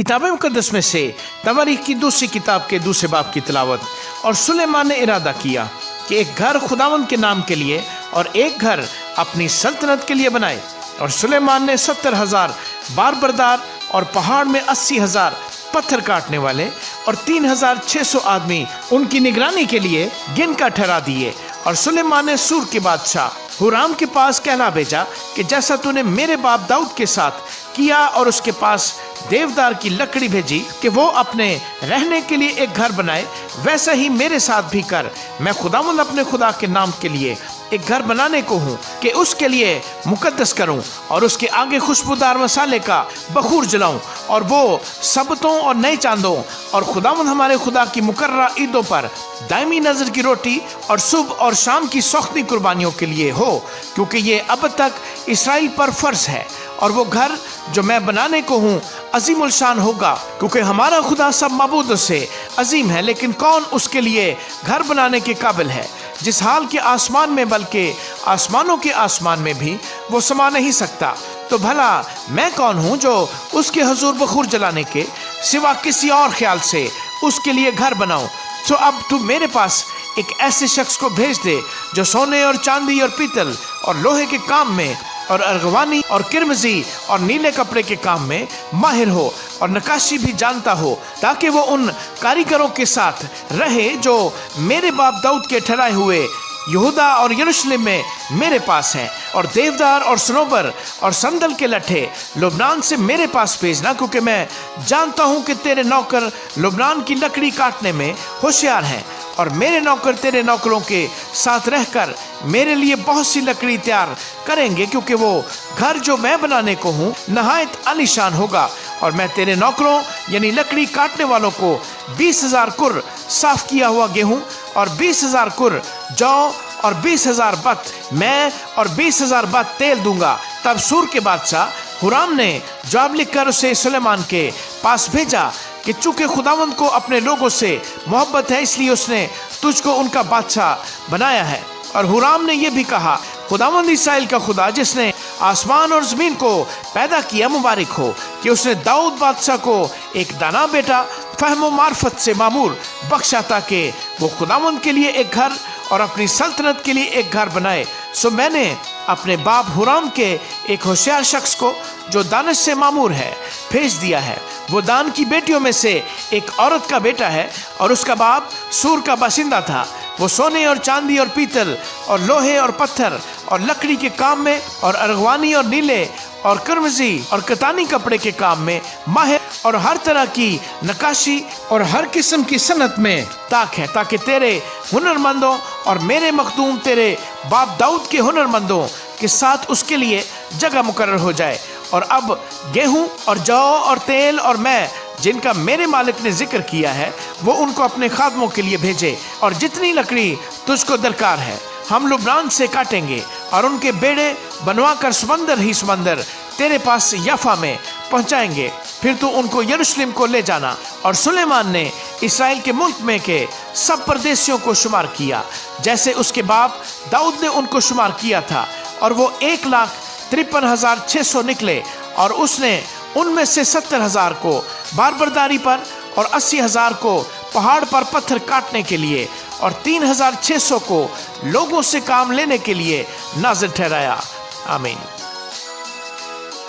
किताब मुकद्दस में से तवारीख की दूसरी किताब के दूसरे बाब की तिलावत। और सुलेमान ने इरादा किया कि एक घर खुदावंद के नाम के लिए और एक घर अपनी सल्तनत के लिए बनाए। और सुलेमान ने 70,000 बारबरदार और पहाड़ में 80,000 पत्थर काटने वाले और 3,600 आदमी उनकी निगरानी के लिए गिनका ठहरा दिए। और सुलेमान ने सूर के बादशाह हुराम के पास कहला भेजा कि जैसा तूने मेरे बाप दाऊद के साथ किया और उसके पास देवदार की लकड़ी भेजी कि वो अपने रहने के लिए एक घर बनाए, वैसा ही मेरे साथ भी कर। मैं खुदावंद अपने खुदा के नाम के लिए एक घर बनाने को हूँ कि उसके लिए मुकद्दस करूँ और उसके आगे खुशबूदार मसाले का बखूर जलाऊं। और वो सबतों और नए चांदों और खुदावंद हमारे खुदा की मुकर्ररा ईदों पर दायमी नजर की रोटी और सुबह और शाम की सौख्ती कुर्बानियों के लिए हो, क्योंकि ये अब तक इसराइल पर फर्ज है। और वो घर जो मैं बनाने को हूँ अजीमुल शान होगा, क्योंकि हमारा खुदा सब माबूदों से अजीम है, लेकिन कौन उसके लिए घर बनाने के काबिल है। जिस हाल के आसमान में बल्कि आसमानों के आसमान में भी वो समा नहीं सकता, तो भला मैं कौन हूँ जो उसके हुजूर बखूर जलाने के सिवा किसी और ख्याल से उसके लिए घर बनाऊं। तो अब तू मेरे पास एक ऐसे शख्स को भेज दे जो सोने और चांदी और पीतल और लोहे के काम में और अर्गवानी और किरमजी और नीले कपड़े के काम में माहिर हो और नक्काशी भी जानता हो, ताकि वो उन कारीगरों के साथ रहे जो मेरे बाप दाऊद के ठहराए हुए यहूदा और यरूशलेम में मेरे पास हैं। और देवदार और सनोबर और संदल के लट्ठे लुबनान से मेरे पास भेजना, क्योंकि मैं जानता हूँ कि तेरे नौकर लुबनान की लकड़ी काटने में होशियार हैं। और मेरे नौकर तेरे नौकरों के साथ रहकर मेरे लिए बहुत सी लकड़ी तैयार करेंगे, क्योंकि वो घर जो मैं बनाने को हूँ नहायत आलीशान होगा। और मैं तेरे नौकरों यानी लकड़ी काटने वालों को 20,000 कुर साफ किया हुआ गेहूं और 20,000 कुर जौ और 20,000 बत मैं और 20,000 बत तेल दूंगा। तब सूर के बादशाह हुराम ने जवाब लिखकर उसे सुलेमान के पास भेजा कि चूंकि खुदावंद को अपने लोगों से मोहब्बत है, इसलिए उसने तुझको उनका बादशाह बनाया है। और हुराम ने यह भी कहा, खुदावंद इस्राएल का खुदा जिसने आसमान और ज़मीन को पैदा किया मुबारक हो, कि उसने दाऊद बादशाह को एक दाना बेटा फहम मार्फत से मामूर बख्शा, ताकि वो खुदावंद के लिए एक घर और अपनी सल्तनत के लिए एक घर बनाए। सो मैंने अपने बाप हुराम के एक होशियार शख्स को जो दानिश से मामूर है भेज दिया है। वो दान की बेटियों में से एक औरत का बेटा है और उसका बाप सूर का बासिंदा था। वो सोने और चांदी और पीतल और लोहे और पत्थर और लकड़ी के काम में और अर्गवानी और नीले और कर्मजी और कतानी कपड़े के काम में माहिर और हर तरह की नक्काशी और हर किस्म की सनत में ताक है, ताकि तेरे हुनरमंदों और मेरे मखदूम तेरे बाप दाऊद के हुनरमंदों के साथ उसके लिए जगह मुकर्रर हो जाए। और अब गेहूं और जौ और तेल और मैं जिनका मेरे मालिक ने जिक्र किया है, वो उनको अपने खादमों के लिए भेजे। और जितनी लकड़ी तुझको दरकार है हम लुबनान से काटेंगे और उनके बेड़े बनवा कर समंदर ही समंदर तेरे पास याफा में पहुंचाएंगे। फिर तू उनको यरूशलेम को ले जाना। और सुलेमान ने इसराइल के मुल्क में के सब परदेशियों को शुमार किया, जैसे उसके बाप दाऊद ने उनको शुमार किया था, और वो 1,53,600 निकले। और उसने उनमें से 70,000 को बारबरदारी पर और 80,000 को पहाड़ पर पत्थर काटने के लिए और 3,600 को लोगों से काम लेने के लिए नाज़िर ठहराया। आमीन।